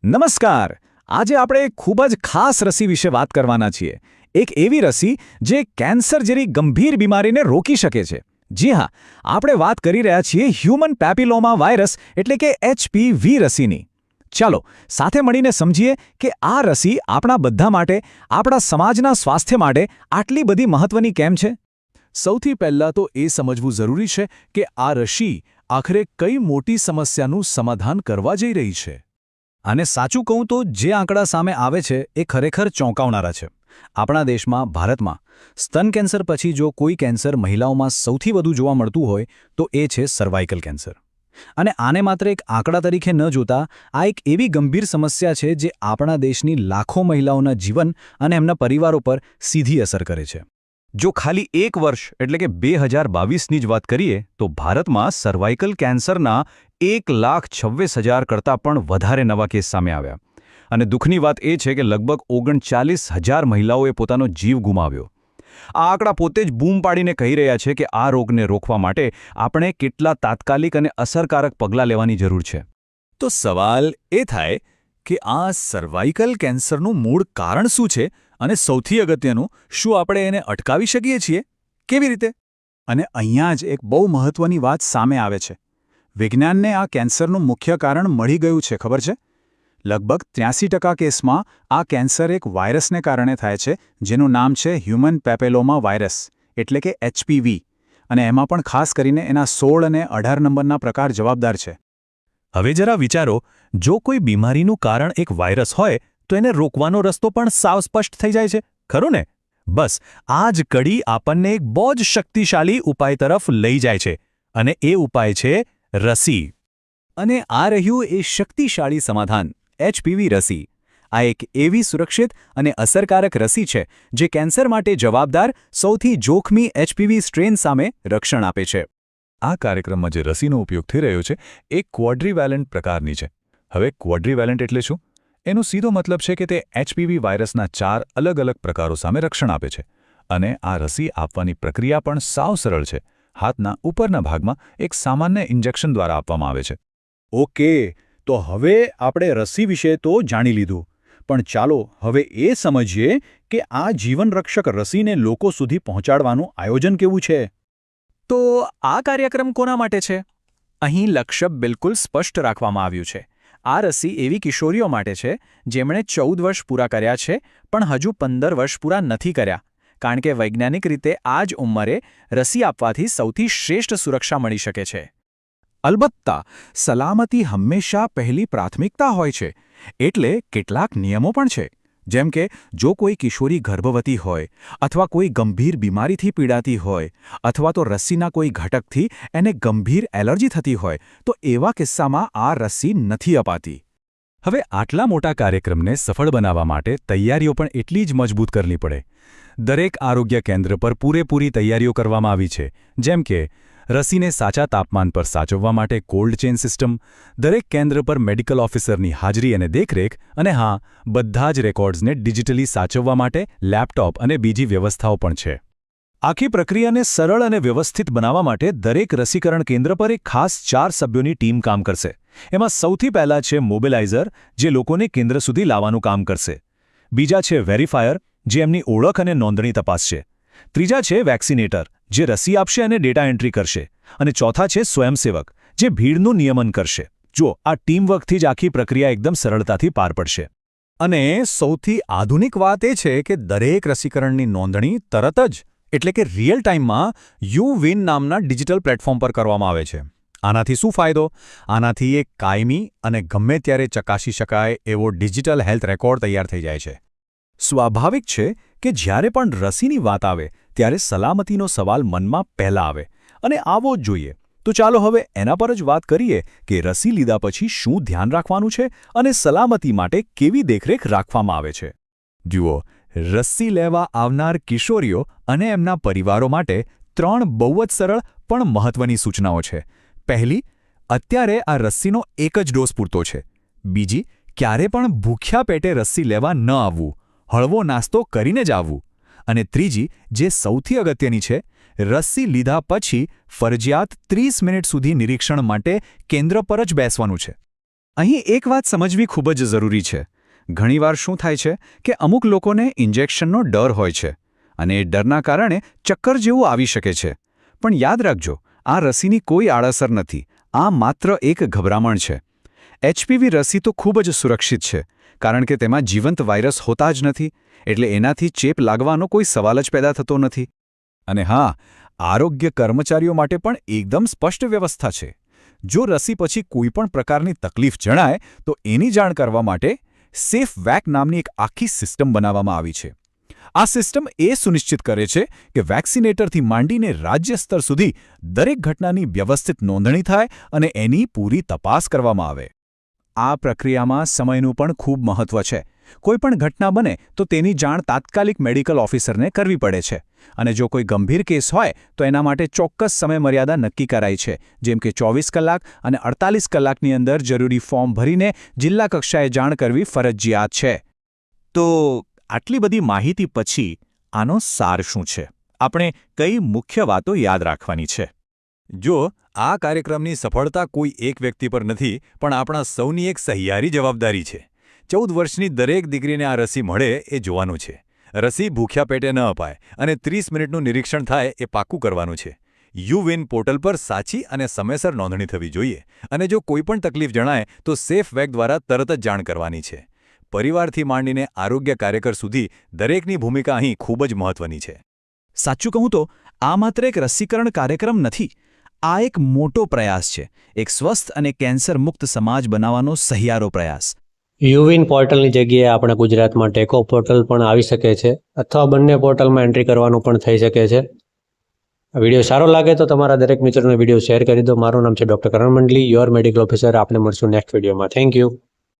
નમસ્કાર. આજે આપણે એક ખૂબ જ ખાસ રસી વિશે વાત કરવાના છીએ. એક એવી રસી જે કેન્સર જેવી ગંભીર બીમારીને રોકી શકે છે. જી હા, આપણે વાત કરી રહ્યા છીએ હ્યુમન પેપિલોમા વાયરસ એટલે કે HPV રસીની. ચાલો સાથે મળીને સમજીએ કે આ રસી આપણા બધા માટે, આપણા સમાજના સ્વાસ્થ્ય માટે આટલી બધી મહત્વની કેમ છે. સૌથી પહેલાં તો એ સમજવું જરૂરી છે કે આ રસી આખરે કઈ મોટી સમસ્યાનું સમાધાન કરવા જઈ રહી છે. અને સાચું કહું તો જે આંકડા સામે આવે છે એ ખરેખર ચોંકાવનારા છે. આપણા દેશમાં, ભારતમાં સ્તન કેન્સર પછી જો કોઈ કેન્સર મહિલાઓમાં સૌથી વધુ જોવા મળતું હોય તો એ છે સર્વાઇકલ કેન્સર. અને આને માત્ર એક આંકડા તરીકે ન જોતા, આ એક એવી ગંભીર સમસ્યા છે જે આપણા દેશની લાખો મહિલાઓના જીવન અને એમના પરિવારો પર સીધી અસર કરે છે. જો ખાલી એક વર્ષ એટલે કે 2022ની જ વાત કરીએ તો ભારતમાં સર્વાઇકલ કેન્સરના 1,26,000 કરતાં પણ વધારે નવા કેસ સામે આવ્યા. અને દુઃખની વાત એ છે કે લગભગ 39,000 મહિલાઓએ પોતાનો જીવ ગુમાવ્યો. આ આંકડા પોતે જ બૂમ પાડીને કહી રહ્યા છે કે આ રોગને રોકવા માટે આપણે કેટલા તાત્કાલિક અને અસરકારક પગલાં લેવાની જરૂર છે. તો સવાલ એ થાય કે આ સર્વાઇકલ કેન્સરનું મૂળ કારણ શું છે અને સૌથી અગત્યનું, શું આપણે એને અટકાવી શકીએ છીએ? કેવી રીતે? અને અહીંયા જ એક બહુ મહત્વની વાત સામે આવે છે. વિજ્ઞાનને આ કેન્સરનું મુખ્ય કારણ મળી ગયું છે, ખબર છે? લગભગ 83% કેસમાં આ કેન્સર એક વાયરસને કારણે થાય છે જેનું નામ છે હ્યુમન પેપિલોમા વાયરસ એટલે કે HPV. અને એમાં પણ ખાસ કરીને એના 16 અને 18 નંબરના પ્રકાર જવાબદાર છે. હવે જરા વિચારો, જો કોઈ બીમારીનું કારણ એક વાયરસ હોય તો એને રોકવાનો રસ્તો પણ સાવ સ્પષ્ટ થઈ જાય છે, ખરું ને? બસ આ જ કડી આપણને એક બહુ જ શક્તિશાળી ઉપાય તરફ લઈ જાય છે, અને એ ઉપાય છે રસી. અને આ રહ્યું એ શક્તિશાળી સમાધાન, HPV રસી. આ એક એવી સુરક્ષિત અને અસરકારક રસી છે જે કેન્સર માટે જવાબદાર સૌથી જોખમી HPV સ્ટ્રેન સામે રક્ષણ આપે છે. આ કાર્યક્રમમાં જે રસીનો ઉપયોગ થઈ રહ્યો છે એ ક્વોડ્રીવેલેન્ટ પ્રકારની છે. હવે ક્વોડ્રીવેલેન્ટ એટલે શું? એનો સીધો મતલબ છે કે તે HPV વાયરસના 4 અલગ અલગ પ્રકારો સામે રક્ષણ આપે છે. અને આ રસી આપવાની પ્રક્રિયા પણ સાવ સરળ છે. હાથના ઉપરના ભાગમાં એક સામાન્ય ઇન્જેક્શન દ્વારા આપવામાં આવે છે. ઓકે, તો હવે આપણે રસી વિશે તો જાણી લીધું. પણ ચાલો હવે એ સમજીએ કે આ જીવનરક્ષક રસીને લોકો સુધી પહોંચાડવાનું આયોજન કેવું છે. તો આ કાર્યક્રમ કોના માટે છે? અહીં લક્ષ્ય બિલકુલ સ્પષ્ટ રાખવામાં આવ્યું છે. આ રસી એવી કિશોરીઓ માટે છે જેમણે 14 વર્ષ પૂરા કર્યા છે પણ હજુ 15 વર્ષ પૂરા નથી કર્યા, કારણ કે વૈજ્ઞાનિક રીતે આ જ ઉંમરે રસી આપવાથી સૌથી શ્રેષ્ઠ સુરક્ષા મળી શકે છે. અલબત્ત, સલામતી હંમેશા પહેલી પ્રાથમિકતા હોય છે. એટલે કેટલાક નિયમો પણ છે. જેમ કે જો કોઈ કિશોરી ગર્ભવતી હોય, અથવા કોઈ ગંભીર બીમારીથી પીડાતી હોય, અથવા તો રસીના કોઈ ઘટકથી એને ગંભીર એલર્જી થતી હોય, તો એવા કિસ્સામાં આ રસી નથી અપાતી. હવે આટલા મોટા કાર્યક્રમને સફળ બનાવવા માટે તૈયારીઓ પણ એટલી જ મજબૂત કરવી પડે. દરેક આરોગ્ય કેન્દ્ર પર પૂરેપૂરી તૈયારીઓ કરવામાં આવી છે, જેમ કે રસીને સાચા તાપમાન પર સાચવવા માટે કોલ્ડ ચેન સિસ્ટમ, દરેક કેન્દ્ર પર મેડિકલ ઓફિસરની હાજરી અને દેખરેખ, અને હા, બધા જ રેકોર્ડ્સને ડિજિટલી સાચવવા માટે લેપટોપ અને બીજી વ્યવસ્થાઓ પણ છે. આખી પ્રક્રિયાને સરળ અને વ્યવસ્થિત બનાવવા માટે દરેક રસીકરણ કેન્દ્ર પર એક ખાસ 4 સભ્યોની ટીમ કામ કરશે. એમાં સૌથી પહેલા છે મોબિલાઇઝર, જે લોકોને કેન્દ્ર સુધી લાવવાનું કામ કરશે. બીજા છે વેરીફાયર, જે એમની ઓળખ અને નોંધણી તપાસશે. ત્રીજા છે વેક્સિનેટર, જે રસી આપશે અને ડેટા એન્ટ્રી કરશે. અને ચોથા છે સ્વયંસેવક, જે ભીડનું નિયમન કરશે. જો આ ટીમવર્કથી જ આખી પ્રક્રિયા એકદમ સરળતાથી પાર પડશે. અને સૌથી આધુનિક વાત એ છે કે દરેક રસીકરણની નોંધણી તરત જ એટલે કે રિયલ ટાઈમમાં યુવિન નામના ડિજિટલ પ્લેટફોર્મ પર કરવામાં આવે છે. આનાથી શું ફાયદો? આનાથી એક કાયમી અને ગમે ત્યારે ચકાસી શકાય એવો ડિજિટલ હેલ્થ રેકોર્ડ તૈયાર થઈ જાય છે. સ્વાભાવિક છે કે જ્યારે પણ રસીની વાત આવે ત્યારે સલામતીનો સવાલ મનમાં પહેલા આવે, અને આવવો જ જોઈએ. તો ચાલો હવે એના પર જ વાત કરીએ કે રસી લીધા પછી શું ધ્યાન રાખવાનું છે અને સલામતી માટે કેવી દેખરેખ રાખવામાં આવે છે. જુઓ, રસી લેવા આવનાર કિશોરીઓ અને એમના પરિવારો માટે 3 બહુ જ સરળ પણ મહત્વની સૂચનાઓ છે. પહેલી, અત્યારે આ રસીનો એક જ ડોઝ પૂરતો છે. બીજી, ક્યારે પણ ભૂખ્યા પેટે રસી લેવા ન આવવું, હળવો નાસ્તો કરીને જ આવવું. અને ત્રીજી, જે સૌથી અગત્યની છે, રસી લીધા પછી ફરજિયાત 30 મિનિટ સુધી નિરીક્ષણ માટે કેન્દ્ર પર જ બેસવાનું છે. અહીં એક વાત સમજવી ખૂબ જ જરૂરી છે. ઘણીવાર શું થાય છે કે અમુક લોકોને ઇન્જેક્શનનો ડર હોય છે અને એ ડરના કારણે ચક્કર જેવું આવી શકે છે. પણ યાદ રાખજો, આ રસીની કોઈ આડઅસર નથી. આ માત્ર એક ગભરામણ છે. HPV રસી તો ખૂબ જ સુરક્ષિત છે, કારણ કે તેમાં જીવંત વાયરસ હોતા જ નથી, એટલે એનાથી ચેપ લાગવાનો કોઈ સવાલ જ પેદા થતો નથી. અને હા, આરોગ્ય કર્મચારીઓ માટે પણ એકદમ સ્પષ્ટ વ્યવસ્થા છે. જો રસી પછી કોઈ પણ પ્રકારની તકલીફ જણાય તો એની જાણ કરવા માટે સેફ વેક નામની એક આખી સિસ્ટમ બનાવવામાં આવી છે. આ સિસ્ટમ એ સુનિશ્ચિત કરે છે કે વેક્સિનેટરથી માંડીને રાજ્ય સ્તર સુધી દરેક ઘટનાની વ્યવસ્થિત નોંધણી થાય અને એની પૂરી તપાસ કરવામાં આવે. આ પ્રક્રિયામાં સમયનું પણ ખૂબ મહત્વ છે. કોઈ પણ ઘટના બને તો તેની જાણ તાત્કાલિક મેડિકલ ઓફિસરને કરવી પડે છે. અને જો કોઈ ગંભીર કેસ હોય તો એના માટે ચોક્કસ સમયમર્યાદા નક્કી કરાઈ છે, જેમ કે 24 કલાક અને 48 કલાકની અંદર જરૂરી ફોર્મ ભરીને જિલ્લા કક્ષાએ જાણ કરવી ફરજિયાત છે. તો આટલી બધી માહિતી પછી આનો સાર શું છે? આપણે કઈ મુખ્ય વાતો યાદ રાખવાની છે? જો આ કાર્યક્રમની સફળતા કોઈ એક વ્યક્તિ પર નથી, પણ આપણા સૌની એક સહિયારી જવાબદારી છે. 14 વર્ષની દરેક દીકરીને આ રસી મળે એ જોવાનું છે. રસી ભૂખ્યા પેટે ન અપાય અને 30 મિનિટનું નિરીક્ષણ થાય એ પાક્કું કરવાનું છે. યુવિન પોર્ટલ પર સાચી અને સમયસર નોંધણી થવી જોઈએ. અને જો કોઈ પણ તકલીફ જણાય તો સેફ વેક દ્વારા તરત જ જાણ કરવાની છે. પરિવારથી માંડીને આરોગ્ય કાર્યકર સુધી દરેકની ભૂમિકા અહીં ખૂબ જ મહત્વની છે. સાચું કહું તો આ માત્ર એક રસીકરણ કાર્યક્રમ નથી. આ એક મોટો પ્રયાસ છે. એક સ્વસ્થ અને કેન્સર મુક્ત સમાજ બનાવવાનો સહિયારો પ્રયાસ. યુવિન પોર્ટલની જગ્યાએ આપણા ગુજરાતમાં ટેકો પોર્ટલ પણ આવી શકે છે, અથવા બંને પોર્ટલમાં એન્ટ્રી કરવાનું પણ થઈ શકે છે. આ વિડીયો સારો લાગે તો તમારા દરેક મિત્રોને વિડીયો શેર કરી દો. મારું નામ છે doctor Karan Mandali, your medical officer. આપણે મળશું નેક્સ્ટ વિડીયોમાં. Thank you.